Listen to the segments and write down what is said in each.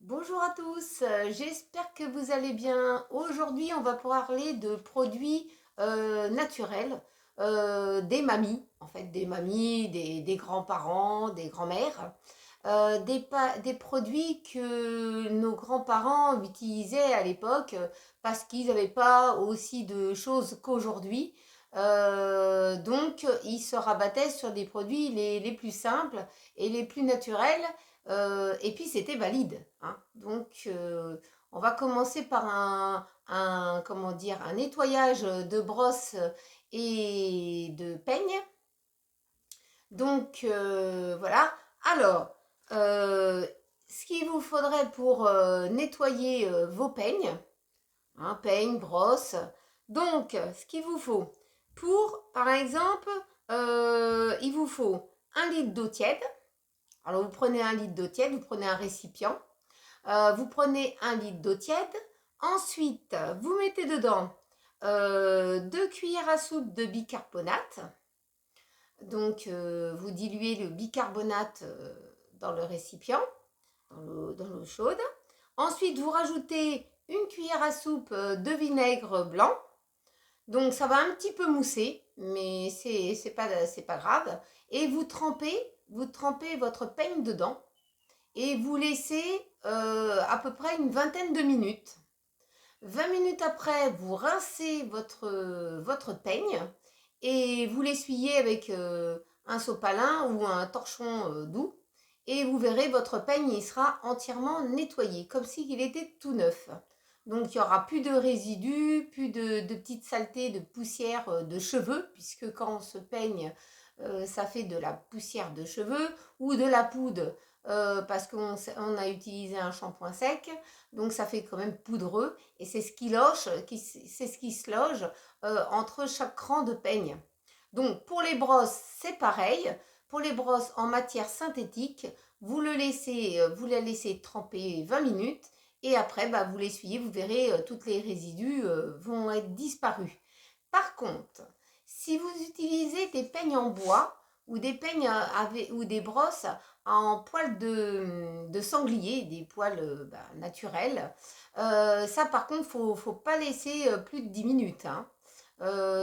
Bonjour à tous, j'espère que vous allez bien. Aujourd'hui, on va parler de produits naturels, des mamies, en fait, des mamies, des grands-parents, des grands-mères, des produits que nos grands-parents utilisaient à l'époque parce qu'ils n'avaient pas aussi de choses qu'aujourd'hui. Donc, ils se rabattaient sur des produits les plus simples et les plus naturels. Et puis c'était valide, hein. Donc on va commencer par comment dire, un nettoyage de brosse et de peigne. Donc voilà. Alors, euh, ce qu'il vous faudrait pour nettoyer vos peignes, hein, peigne, brosse. Donc, ce qu'il vous faut pour, par exemple, il vous faut 1 litre d'eau tiède. Alors, vous prenez 1 litre d'eau tiède, vous prenez un récipient, vous prenez 1 litre d'eau tiède. Ensuite, vous mettez dedans 2 cuillères à soupe de bicarbonate. Donc, vous diluez le bicarbonate dans le récipient, dans l'eau chaude. Ensuite, vous rajoutez 1 cuillère à soupe de vinaigre blanc. Donc, ça va un petit peu mousser, mais c'est pas grave. Et vous trempez votre peigne dedans et vous laissez à peu près une vingtaine de minutes. 20 minutes après, vous rincez votre peigne et vous l'essuyez avec un sopalin ou un torchon doux. Et vous verrez, votre peigne il sera entièrement nettoyé, comme s'il était tout neuf. Donc il n'y aura plus de résidus, plus de petites saletés, de poussière de cheveux, puisque quand on se peigne, ça fait de la poussière de cheveux ou de la poudre, parce qu'on a utilisé un shampoing sec, donc ça fait quand même poudreux, et c'est ce c'est ce qui se loge entre chaque cran de peigne. Donc pour les brosses, c'est pareil. Pour les brosses en matière synthétique, vous la laissez tremper 20 minutes et après vous l'essuyez, vous verrez, tous les résidus vont être disparus. Par contre, si vous utilisez des peignes en bois ou des peignes ou des brosses en poils de sanglier, des poils naturels, ça par contre, faut pas laisser plus de 10 minutes, hein.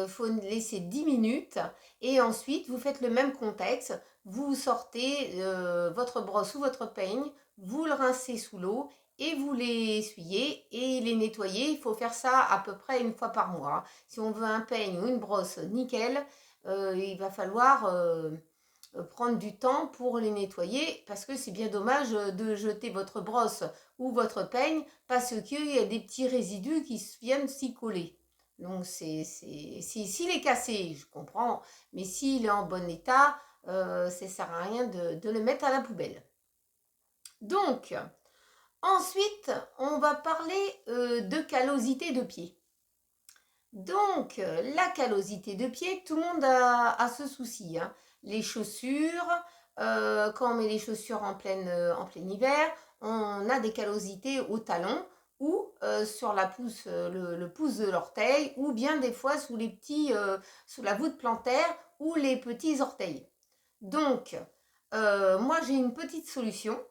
Faut laisser 10 minutes et ensuite vous faites le même contexte. Vous sortez votre brosse ou votre peigne, vous le rincez sous l'eau et vous les essuyez et les nettoyez. Il faut faire ça à peu près une fois par mois. Si on veut un peigne ou une brosse nickel, il va falloir prendre du temps pour les nettoyer parce que c'est bien dommage de jeter votre brosse ou votre peigne parce qu'il y a des petits résidus qui viennent s'y coller. Donc s'il est cassé, je comprends, mais s'il est en bon état, ça ne sert à rien de le mettre à la poubelle. Donc, ensuite, on va parler de callosité de pied. Donc, la callosité de pied, tout le monde a ce souci, hein. Les chaussures, quand on met les chaussures en plein hiver, on a des callosités au talon ou sur le pouce de l'orteil, ou bien des fois sous la voûte plantaire ou les petits orteils. Donc, moi j'ai une petite solution.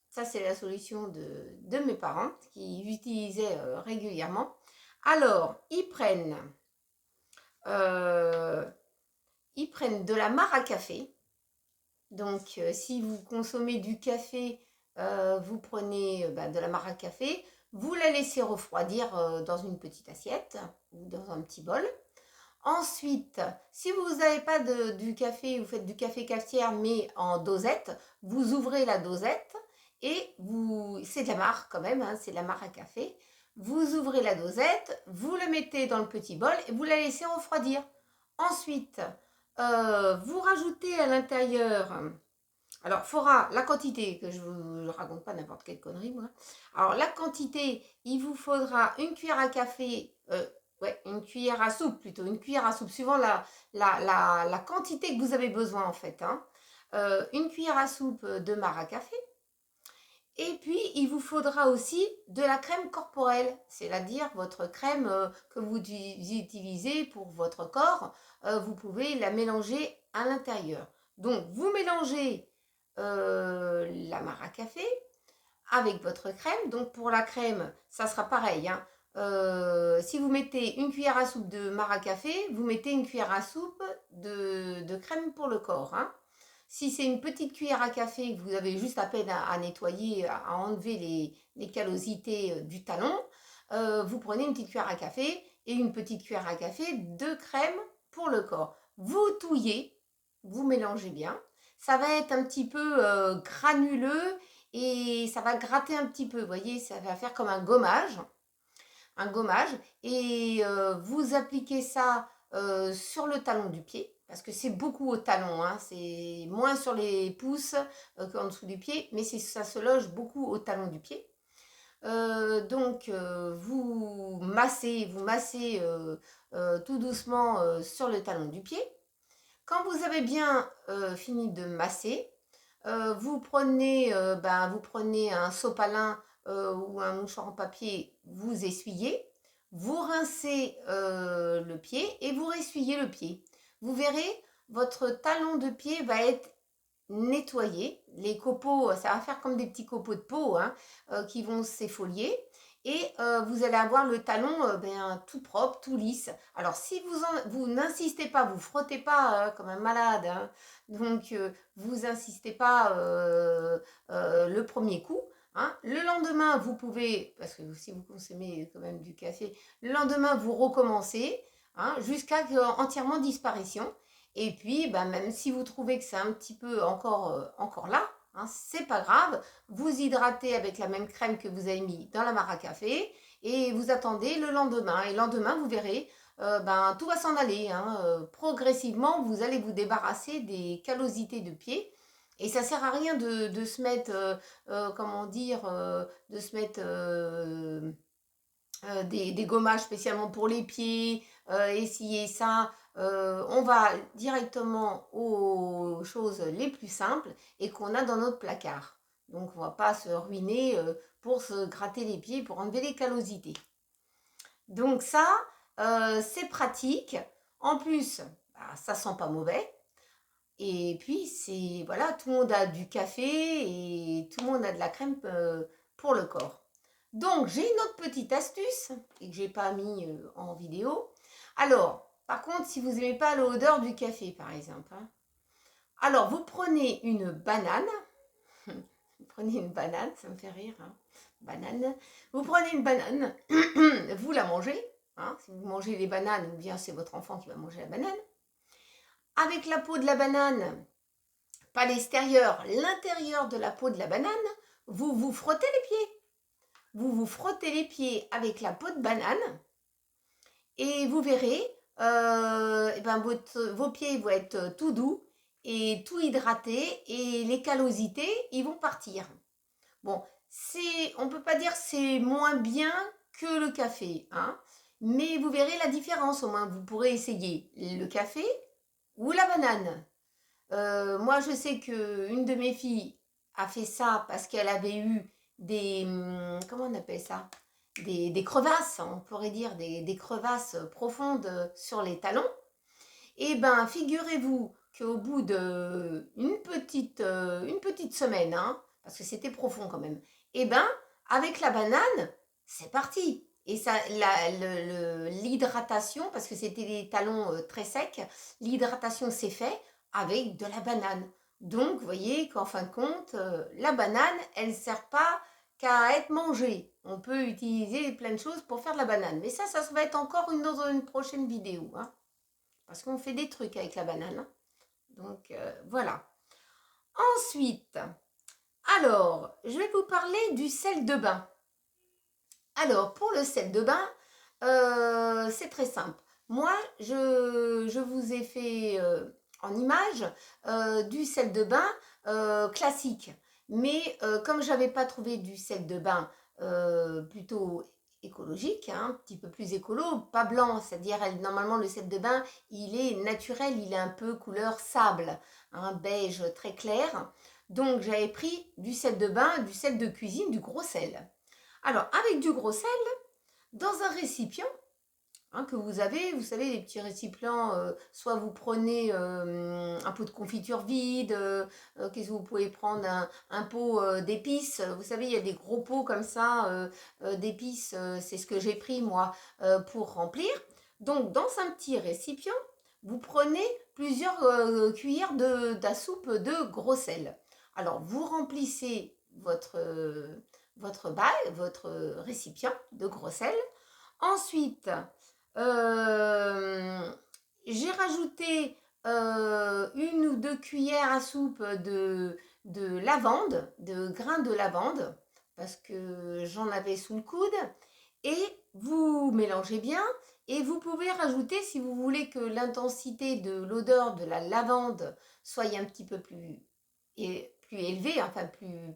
Ça, c'est la solution de mes parents qui utilisaient régulièrement. Alors, euh, ils prennent de la mare à café. Donc, si vous consommez du café, vous prenez de la mare à café. Vous la laissez refroidir dans une petite assiette ou dans un petit bol. Ensuite, si vous n'avez pas du café, vous faites du café cafetière mais en dosette, vous ouvrez la dosette et c'est de la mare quand même, hein, c'est de la mare à café. Vous ouvrez la dosette, vous le mettez dans le petit bol et vous la laissez refroidir. Ensuite, vous rajoutez à l'intérieur, alors il faudra la quantité, que je ne raconte pas n'importe quelle connerie moi. Alors la quantité, il vous faudra une cuillère à café, ouais, une cuillère à soupe plutôt, une cuillère à soupe, suivant la quantité que vous avez besoin en fait, hein. Une cuillère à soupe de marc à café. Et puis, il vous faudra aussi de la crème corporelle, c'est-à-dire votre crème que vous utilisez pour votre corps. Vous pouvez la mélanger à l'intérieur. Donc, vous mélangez la mare à café, avec votre crème. Donc pour la crème, ça sera pareil, hein. Si vous mettez une cuillère à soupe de marc à café, vous mettez une cuillère à soupe de crème pour le corps, hein. Si c'est une petite cuillère à café que vous avez juste à peine à nettoyer, à enlever les callosités du talon, vous prenez une petite cuillère à café et une petite cuillère à café de crème pour le corps. Vous touillez, vous mélangez bien. Ça va être un petit peu granuleux et ça va gratter un petit peu. Vous voyez, ça va faire comme un gommage. Un gommage. Et vous appliquez ça sur le talon du pied. Parce que c'est beaucoup au talon. Hein, c'est moins sur les pouces qu'en dessous du pied. Mais ça se loge beaucoup au talon du pied. Donc, vous massez tout doucement sur le talon du pied. Quand vous avez bien fini de masser, vous prenez un sopalin ou un mouchoir en papier, vous essuyez, vous rincez le pied et vous ressuyez le pied. Vous verrez, votre talon de pied va être nettoyer. Les copeaux, ça va faire comme des petits copeaux de peau hein, qui vont s'effolier. Et vous allez avoir le talon tout propre, tout lisse. Alors si vous n'insistez pas, vous frottez pas comme un malade. Hein, donc vous insistez pas le premier coup. Hein. Le lendemain, vous pouvez, parce que si vous consommez quand même du café, le lendemain, vous recommencez hein, jusqu'à entièrement disparition. Et puis, même si vous trouvez que c'est un petit peu encore là, hein, c'est pas grave. Vous hydratez avec la même crème que vous avez mis dans la mare à café et vous attendez le lendemain. Et le lendemain, vous verrez, tout va s'en aller. Hein. Progressivement, vous allez vous débarrasser des callosités de pied. Et ça sert à rien de se mettre, de se mettre des gommages spécialement pour les pieds, essayer ça. On va directement aux choses les plus simples et qu'on a dans notre placard. Donc on ne va pas se ruiner pour se gratter les pieds, pour enlever les callosités. Donc ça, c'est pratique. En plus, ça sent pas mauvais. Et puis, voilà, tout le monde a du café et tout le monde a de la crème pour le corps. Donc, j'ai une autre petite astuce et que j'ai pas mis en vidéo. Alors, par contre, si vous n'aimez pas l'odeur du café, par exemple, hein, alors vous prenez une banane. Vous prenez une banane, ça me fait rire. Hein, banane. Vous prenez une banane, vous la mangez. Hein, si vous mangez les bananes, ou bien c'est votre enfant qui va manger la banane. Avec la peau de la banane, pas l'extérieur, l'intérieur de la peau de la banane, vous vous frottez les pieds. Vous vous frottez les pieds avec la peau de banane et vous verrez, vos pieds vont être tout doux et tout hydratés et les callosités, ils vont partir. Bon, on ne peut pas dire que c'est moins bien que le café, hein, mais vous verrez la différence au moins. Vous pourrez essayer le café ou la banane. Moi, je sais qu'une de mes filles a fait ça parce qu'elle avait eu comment on appelle ça? Des crevasses, on pourrait dire, des crevasses profondes sur les talons. Et figurez-vous qu'au bout d'une petite semaine, hein, parce que c'était profond quand même, avec la banane, c'est parti. Et ça, l'hydratation, parce que c'était des talons très secs, l'hydratation s'est faite avec de la banane. Donc, vous voyez qu'en fin de compte, la banane, elle ne sert pas qu'à être mangée. On peut utiliser plein de choses pour faire de la banane. Mais ça va être encore dans une prochaine vidéo. Hein, parce qu'on fait des trucs avec la banane. Hein. Donc, voilà. Ensuite, alors, je vais vous parler du sel de bain. Alors, pour le sel de bain, c'est très simple. Moi, je vous ai fait en image du sel de bain classique. Mais comme je n'avais pas trouvé du sel de bain plutôt écologique, hein, un petit peu plus écolo, pas blanc, c'est-à-dire normalement le sel de bain, il est naturel, il est un peu couleur sable, un beige très clair. Donc j'avais pris du sel de bain, du sel de cuisine, du gros sel. Alors avec du gros sel, dans un récipient, hein, que vous avez, vous savez, les petits récipients, soit vous prenez un pot de confiture vide, qu'est-ce que vous pouvez prendre un pot d'épices, vous savez, il y a des gros pots comme ça d'épices, c'est ce que j'ai pris moi pour remplir. Donc dans un petit récipient, vous prenez plusieurs cuillères de la soupe de gros sel. Alors vous remplissez votre récipient de gros sel. Ensuite, j'ai rajouté une ou deux cuillères à soupe de lavande, de grains de lavande, parce que j'en avais sous le coude. Et vous mélangez bien. Et vous pouvez rajouter, si vous voulez que l'intensité de l'odeur de la lavande soit un petit peu plus élevée, enfin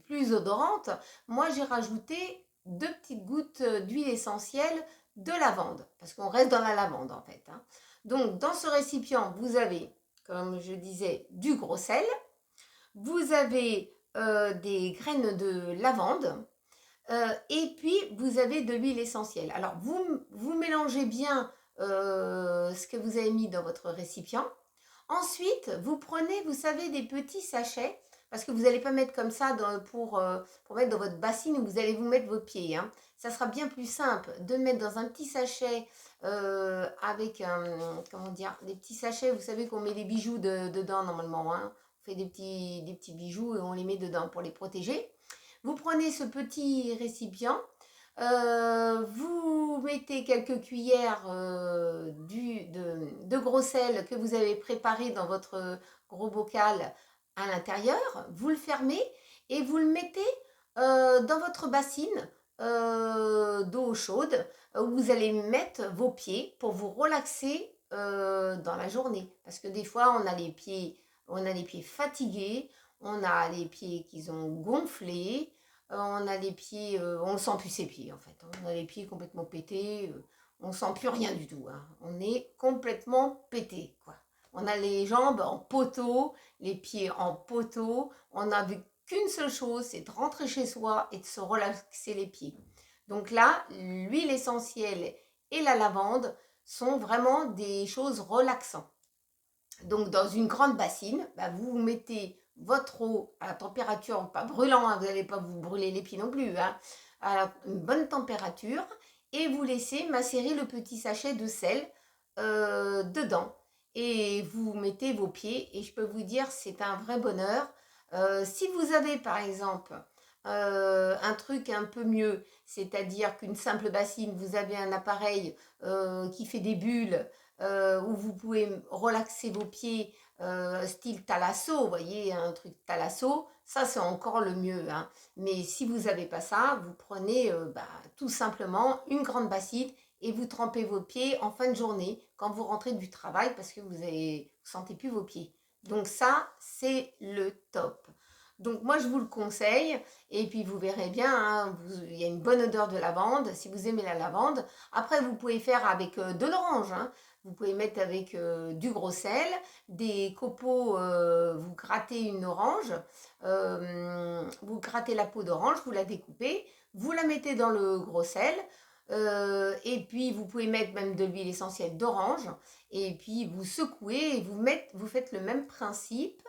plus odorante, moi j'ai rajouté 2 petites gouttes d'huile essentielle de lavande, parce qu'on reste dans la lavande en fait, hein. Donc dans ce récipient, vous avez, comme je disais, du gros sel, vous avez des graines de lavande, et puis vous avez de l'huile essentielle. Alors vous mélangez bien ce que vous avez mis dans votre récipient. Ensuite, vous prenez, vous savez, des petits sachets, parce que vous n'allez pas mettre comme ça pour mettre dans votre bassine où vous allez vous mettre vos pieds, hein. Ça sera bien plus simple de mettre dans un petit sachet avec, comment dire, des petits sachets, vous savez qu'on met les bijoux dedans normalement, hein. On fait des petits bijoux et on les met dedans pour les protéger. Vous prenez ce petit récipient, vous mettez quelques cuillères de gros sel que vous avez préparé dans votre gros bocal à l'intérieur, vous le fermez et vous le mettez dans votre bassine d'eau chaude où vous allez mettre vos pieds pour vous relaxer dans la journée. Parce que des fois, on a les pieds fatigués, on a les pieds qui ont gonflé, on a les pieds, on ne sent plus ses pieds en fait. On a les pieds complètement pétés, on ne sent plus rien du tout, hein. On est complètement pété, quoi. On a les jambes en poteau, les pieds en poteau. On n'a vu qu'une seule chose, c'est de rentrer chez soi et de se relaxer les pieds. Donc là, l'huile essentielle et la lavande sont vraiment des choses relaxantes. Donc dans une grande bassine, vous mettez votre eau à la température, pas brûlant, hein, vous n'allez pas vous brûler les pieds non plus, hein, à une bonne température, et vous laissez macérer le petit sachet de sel dedans. Et vous mettez vos pieds, et je peux vous dire, c'est un vrai bonheur. Si vous avez par exemple un truc un peu mieux, c'est-à-dire qu'une simple bassine, vous avez un appareil qui fait des bulles, où vous pouvez relaxer vos pieds, style thalasso, vous voyez, un truc thalasso, ça c'est encore le mieux, hein. Mais si vous n'avez pas ça, vous prenez tout simplement une grande bassine et vous trempez vos pieds en fin de journée quand vous rentrez du travail parce que vous ne sentez plus vos pieds. Donc ça, c'est le top. Donc moi je vous le conseille et puis vous verrez bien, hein, il y a une bonne odeur de lavande si vous aimez la lavande. Après vous pouvez faire avec de l'orange, hein. Vous pouvez mettre avec du gros sel, des copeaux, vous grattez une orange, vous grattez la peau d'orange, vous la découpez, vous la mettez dans le gros sel, et puis vous pouvez mettre même de l'huile essentielle d'orange, et puis vous secouez et vous faites le même principe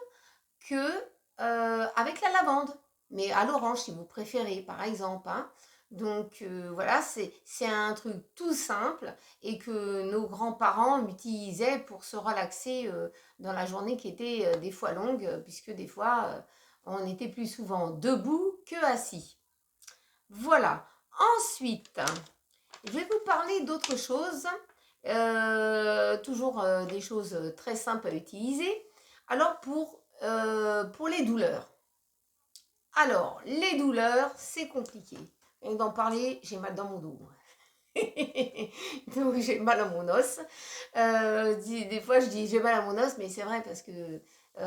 que avec la lavande, mais à l'orange si vous préférez par exemple, hein. Donc voilà, c'est un truc tout simple et que nos grands-parents utilisaient pour se relaxer dans la journée qui était des fois longue, puisque des fois on était plus souvent debout que assis. Voilà. Ensuite, je vais vous parler d'autre chose, toujours des choses très simples à utiliser. Alors pour les douleurs. Alors, les douleurs, c'est compliqué. Et d'en parler, j'ai mal dans mon dos. Donc, j'ai mal à mon os. Des fois, je dis j'ai mal à mon os, mais c'est vrai parce que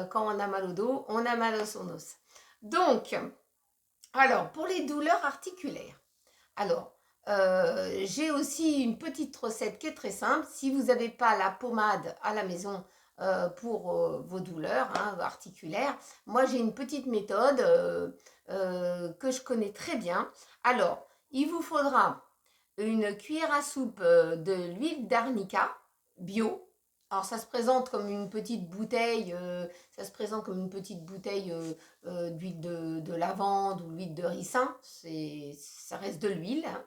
quand on a mal au dos, on a mal à son os. Donc, alors, pour les douleurs articulaires. Alors, j'ai aussi une petite recette qui est très simple. Si vous n'avez pas la pommade à la maison pour vos douleurs, hein, articulaires, moi j'ai une petite méthode que je connais très bien. Alors, il vous faudra une cuillère à soupe de l'huile d'arnica bio. Alors ça se présente comme une petite bouteille, d'huile de lavande ou l'huile de ricin, ça reste de l'huile, hein,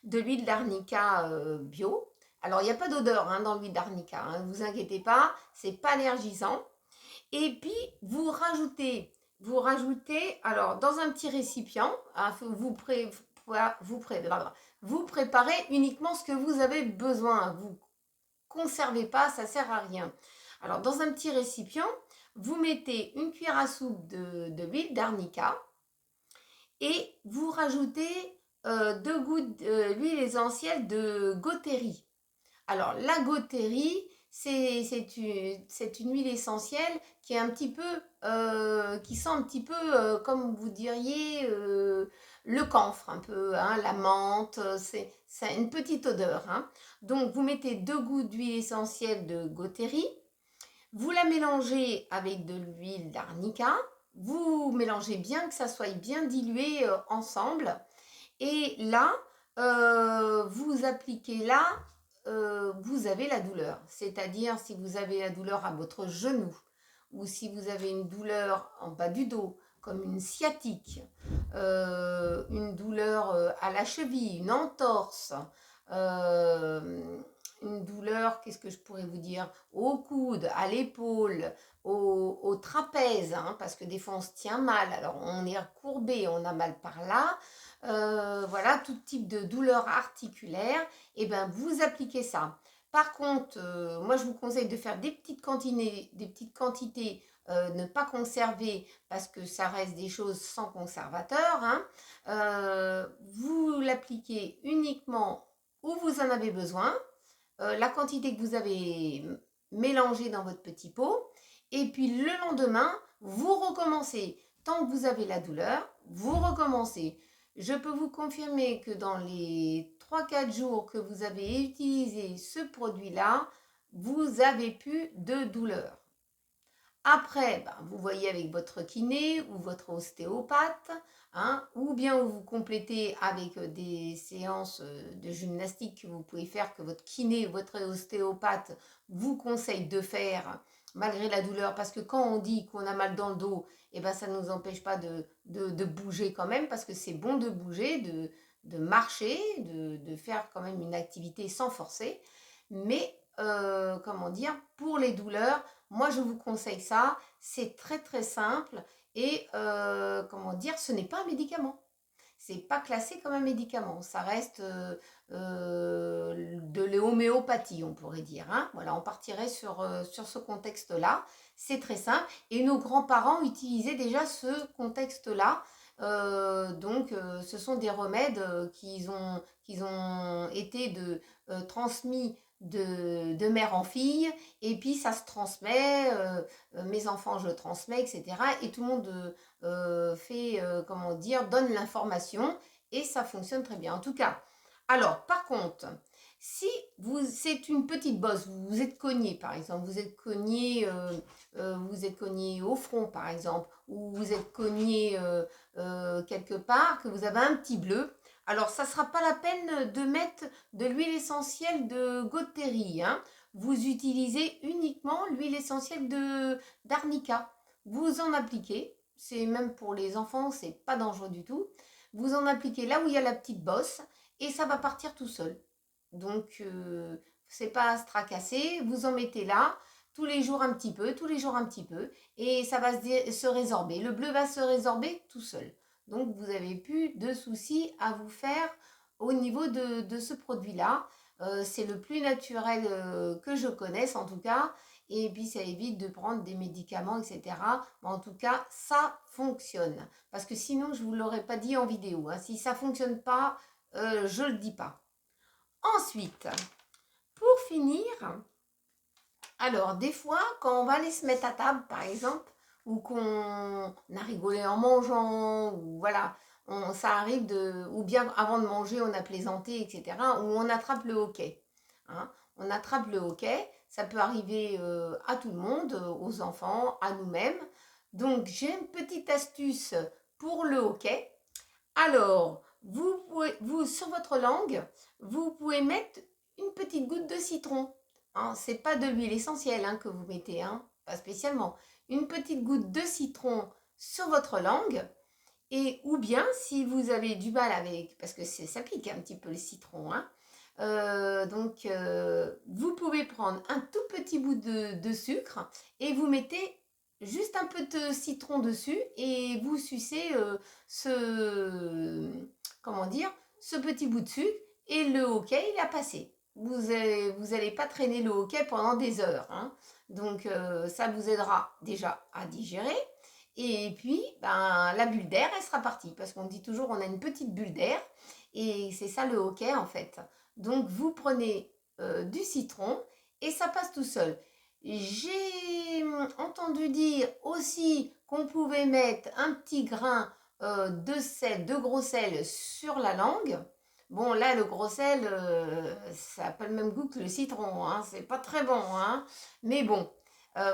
de l'huile d'arnica bio. Alors il n'y a pas d'odeur hein, dans l'huile d'arnica, hein, ne vous inquiétez pas, c'est pas allergisant. Et puis vous rajoutez, alors dans un petit récipient, hein, vous préparez uniquement ce que vous avez besoin. Vous conservez pas, ça sert à rien. Alors dans un petit récipient, vous mettez une cuillère à soupe de l'huile d'arnica et vous rajoutez 2 gouttes d'huile essentielle de gotheri. Alors la gotheri, c'est une huile essentielle qui est un petit peu, qui sent un petit peu, comme vous diriez, le camphre, un peu, hein, la menthe, c'est une petite odeur, hein. Donc vous mettez 2 gouttes d'huile essentielle de gotheri, vous la mélangez avec de l'huile d'arnica, vous mélangez bien que ça soit bien dilué ensemble. Et là, vous appliquez là, vous avez la douleur. C'est-à-dire si vous avez la douleur à votre genou ou si vous avez une douleur en bas du dos, comme une sciatique, une douleur à la cheville, une entorse, une douleur, qu'est-ce que je pourrais vous dire, au coude, à l'épaule, au trapèze, hein, parce que des fois on se tient mal, alors on est courbé, on a mal par là, voilà, tout type de douleur articulaire, et ben vous appliquez ça. Par contre, moi je vous conseille de faire des petites quantités, ne pas conserver parce que ça reste des choses sans conservateur, hein. Vous l'appliquez uniquement où vous en avez besoin, la quantité que vous avez mélangée dans votre petit pot, et puis le lendemain, vous recommencez. Tant que vous avez la douleur, vous recommencez. Je peux vous confirmer que dans les 3-4 jours que vous avez utilisé ce produit-là, vous avez plus de douleur. Après, vous voyez avec votre kiné ou votre ostéopathe, hein, ou bien vous complétez avec des séances de gymnastique que vous pouvez faire, que votre kiné ou votre ostéopathe vous conseille de faire malgré la douleur. Parce que quand on dit qu'on a mal dans le dos, eh ben, ça ne nous empêche pas de bouger quand même, parce que c'est bon de bouger, de marcher, de faire quand même une activité sans forcer. Mais, comment dire, pour les douleurs, moi, je vous conseille ça. C'est très très simple et comment dire, ce n'est pas un médicament. C'est pas classé comme un médicament. Ça reste de l'homéopathie, on pourrait dire, hein. Voilà, on partirait sur ce contexte-là. C'est très simple. Et nos grands-parents utilisaient déjà ce contexte-là. Donc, ce sont des remèdes qui ont été transmis de mère en fille, et puis ça se transmet, mes enfants je transmets, etc. Et tout le monde fait, comment dire, donne l'information, et ça fonctionne très bien. En tout cas, alors par contre, si c'est une petite bosse, vous vous êtes cogné par exemple, vous êtes cogné au front par exemple, ou vous êtes cogné quelque part, que vous avez un petit bleu, alors ça ne sera pas la peine de mettre de l'huile essentielle de gotheri, hein. Vous utilisez uniquement l'huile essentielle d'arnica. Vous en appliquez, c'est même pour les enfants, c'est pas dangereux du tout. Vous en appliquez là où il y a la petite bosse et ça va partir tout seul. Donc c'est pas à se tracasser, vous en mettez là tous les jours un petit peu, tous les jours un petit peu, et ça va se résorber. Le bleu va se résorber tout seul. Donc vous n'avez plus de soucis à vous faire au niveau de ce produit-là. C'est le plus naturel que je connaisse en tout cas. Et puis ça évite de prendre des médicaments, etc. Mais en tout cas, ça fonctionne. Parce que sinon, je ne vous l'aurais pas dit en vidéo, hein. Si ça ne fonctionne pas, je ne le dis pas. Ensuite, pour finir, alors des fois, quand on va aller se mettre à table, par exemple, ou qu'on a rigolé en mangeant, ou voilà, ça arrive ou bien avant de manger, on a plaisanté, etc., ou on attrape le hoquet, hein. On attrape le hoquet, ça peut arriver à tout le monde, aux enfants, à nous-mêmes. Donc, j'ai une petite astuce pour le hoquet. Alors, vous, sur votre langue, vous pouvez mettre une petite goutte de citron. Hein, c'est pas de l'huile essentielle hein, que vous mettez, hein, pas spécialement. Une petite goutte de citron sur votre langue. Et ou bien, si vous avez du mal avec, parce que ça pique un petit peu le citron, hein, vous pouvez prendre un tout petit bout de sucre et vous mettez juste un peu de citron dessus et vous sucez comment dire, ce petit bout de sucre et le hoquet, il a passé. Vous allez pas traîner le hoquet pendant des heures. Hein. Donc, ça vous aidera déjà à digérer. Et puis, ben, la bulle d'air, elle sera partie. Parce qu'on dit toujours, on a une petite bulle d'air. Et c'est ça le hoquet, en fait. Donc, vous prenez du citron et ça passe tout seul. J'ai entendu dire aussi qu'on pouvait mettre un petit grain de sel, de gros sel sur la langue. Bon, là, le gros sel, ça n'a pas le même goût que le citron. Hein. C'est pas très bon. Hein. Mais bon,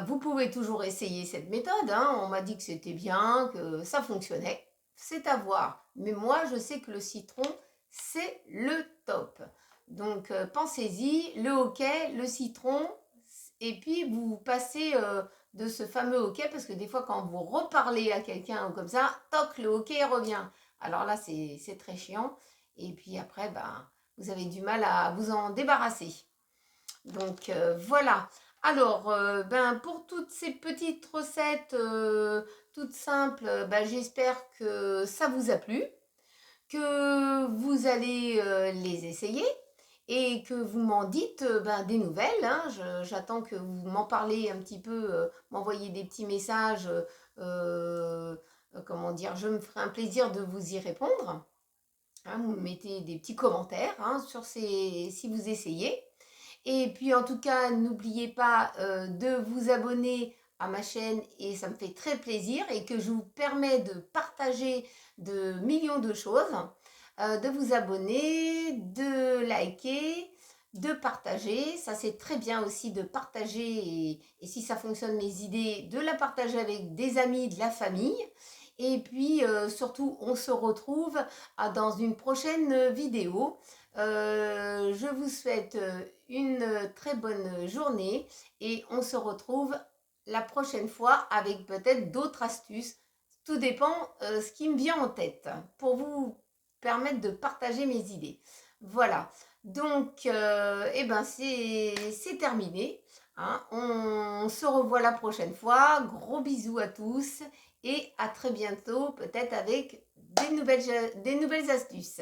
vous pouvez toujours essayer cette méthode. Hein. On m'a dit que c'était bien, que ça fonctionnait. C'est à voir. Mais moi, je sais que le citron, c'est le top. Donc, pensez-y, le hoquet, le citron, et puis vous passez de ce fameux hoquet, parce que des fois, quand vous reparlez à quelqu'un ou comme ça, toc, le hoquet revient. Alors là, c'est très chiant. Et puis après, ben, vous avez du mal à vous en débarrasser. Donc, voilà. Alors, ben, pour toutes ces petites recettes toutes simples, ben, j'espère que ça vous a plu, que vous allez les essayer et que vous m'en dites ben, des nouvelles. Hein. J'attends que vous m'en parlez un petit peu, m'envoyez des petits messages. Comment dire, je me ferai un plaisir de vous y répondre. Hein, vous mettez des petits commentaires hein, sur si vous essayez. Et puis en tout cas, n'oubliez pas de vous abonner à ma chaîne et ça me fait très plaisir et que je vous permets de partager de millions de choses, de vous abonner, de liker, de partager. Ça c'est très bien aussi de partager et si ça fonctionne mes idées, de la partager avec des amis, de la famille. Et puis surtout, on se retrouve dans une prochaine vidéo. Je vous souhaite une très bonne journée et on se retrouve la prochaine fois avec peut-être d'autres astuces. Tout dépend ce qui me vient en tête pour vous permettre de partager mes idées. Voilà, donc eh ben c'est terminé. Hein. On se revoit la prochaine fois. Gros bisous à tous et à très bientôt peut-être avec des nouvelles astuces.